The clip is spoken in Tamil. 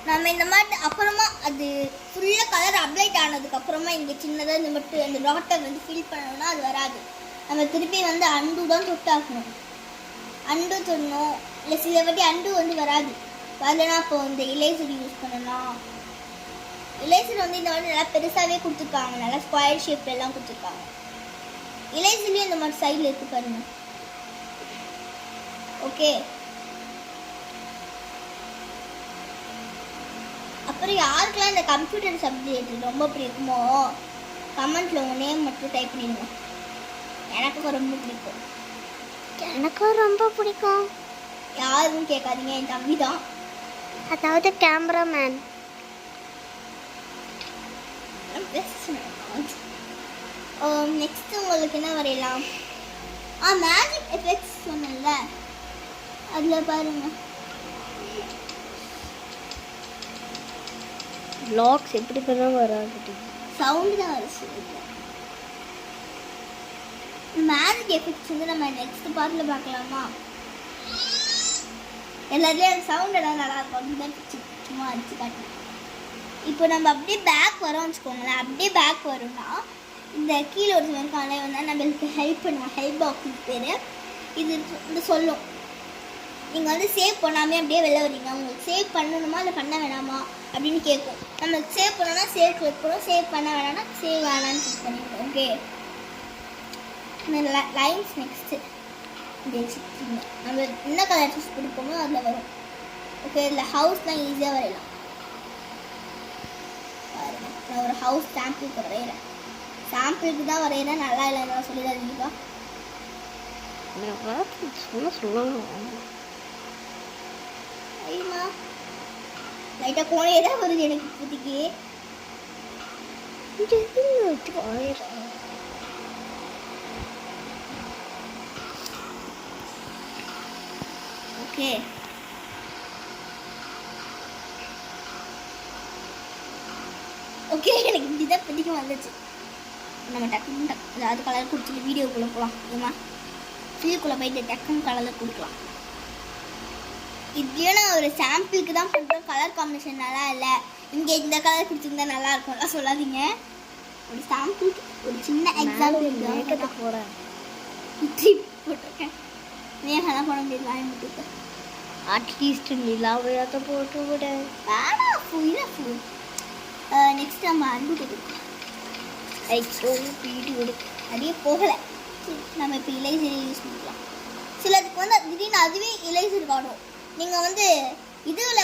நம்ம இந்த மாதிரி அப்புறமா அது ஃபுல்லாக கலர் அப்ளைட் ஆனதுக்கப்புறமா இங்கே சின்னதாக இந்த மட்டும் அந்த டாட்டர் வந்து ஃபில் பண்ணணும்னா அது வராது. நம்ம திருப்பி வந்து அண்டு தான் தொட்டாகணும். அண்டு சொன்னோம் இல்லை சில வாட்டி அண்டு வந்து வராது. வரலன்னா அப்போ இந்த இலேசர் யூஸ் பண்ணலாம். இலேசர் வந்து இந்த மாதிரி நல்லா பெருசாகவே கொடுத்துருக்காங்க. நல்லா ஸ்கொயர் ஷேப் எல்லாம் கொடுத்துருக்காங்க. இலேசர்லேயும் இந்த மாதிரி சைடில் இருக்குது பாருங்க. ஓகே, அப்புறம் யாருக்கெல்லாம் இந்த கம்ப்யூட்டர் சப்ஜெக்ட் ரொம்ப பிடிக்குமோ கமெண்ட்ல உங்க நேம் மட்டும் டைப் பண்ணிடுங்க. எனக்கு ரொம்ப பிடிக்கும். எனக்கும் ரொம்ப பிடிக்கும். யாரும் கேட்காதீங்க, என் தம்பி தான். அதாவது கேமராமேன். நெக்ஸ்ட் உங்களுக்கு என்ன வரையலாம்? மேஜிக் எஃபெக்ட்ஸ் சொன்னல, அதில் பாருங்க. வ்ளாக்ஸ் எப்படி பண்ணா வராது, சவுண்ட் தான் வர சொல்லுங்க. மேஜிக் எஃபெக்ட்ஸ் வந்து நம்ம நெக்ஸ்ட் பார்ட்டில் பார்க்கலாமா? எல்லாத்துலேயும் அந்த சவுண்ட் எல்லாம் நல்லா இருக்கும். அப்படிதான் சும்மா அடிச்சு காட்டணும். இப்போ நம்ம அப்படியே பேக் வரோம்னு வச்சுக்கோங்களேன். அப்படியே பேக் வரும்னா இந்த கீழே ஒரு சில காலை வந்தால் நம்மளுக்கு ஹெல்ப் பண்ணுவோம். ஹெல்ப் பாக்ஸ் பேர் இது. இந்த சொல்லும் நீங்கள் வந்து சேவ் பண்ணாமே அப்படியே வெளில வரீங்க. உங்களுக்கு சேவ் பண்ணணுமா இல்லை பண்ண வேணாமா அப்படின்னு கேட்கும். நம்ம சேவ் பண்ணோன்னா சேவ் கிளிக் பண்ணுவோம். சேவ் பண்ண வேணாம்னா சேவ் வேணான்னு கிளிக் பண்ணிடுவோம். ஓகே, இந்த லைன்ஸ் நெக்ஸ்ட்டு நம்ம என்ன கலர் சூஸ் பிடிப்போமோ அதில் வரும். ஓகே, இதில் ஹவுஸ்லாம் ஈஸியாக வரையலாம். நான் ஒரு ஹவுஸ் சாம்பிளுக்கு வரைகிறேன். சாம்பிளுக்கு தான் வரைகிறேன். நல்லா இல்லைன்னா சொல்லிடாதீங்கப்பா. ஐயம்மா, லைட்டாக கோணையே தான் வருது எனக்கு இப்போதைக்கு. ஓகே, ஓகே, எனக்கு இப்படி தான் பிடிக்கும் வந்துச்சு. நம்ம டக்குன்னு அதாவது கலர் கொடுத்துட்டு வீடியோக்குள்ளே போகலாம். ஏமா ஃபீல்குள்ளே போயிட்டு டக்குன்னு கலரில் கொடுக்கலாம். இப்படியும் நான் ஒரு சாம்பிளுக்கு தான் பண்ணுறேன். கலர் காம்பினேஷன் நல்லா இல்லை, இங்கே இந்த கலர் கொடுத்துருந்தா நல்லா இருக்கும்லாம் சொல்லாதீங்க. ஒரு சாம்பிளுக்கு ஒரு சின்ன எக்ஸாம்பிள் போகிறேன். போட்டிருக்கேன். மேகலாம் போட முடியாது. மட்டும் அட்லீஸ்ட் நிலாவையாத்த போட்டு விட வேணாம். ஃபுல் நெக்ஸ்ட் நம்ம அன்பு கொடுக்கலாம். வீடியோ நிறைய போகலை. நம்ம இப்போ இலைசரி யூஸ் பண்ணிக்கலாம். சிலதுக்கு வந்து திடீர்னு அதுவே இலைசரி காணும். நீங்கள் வந்து இதில்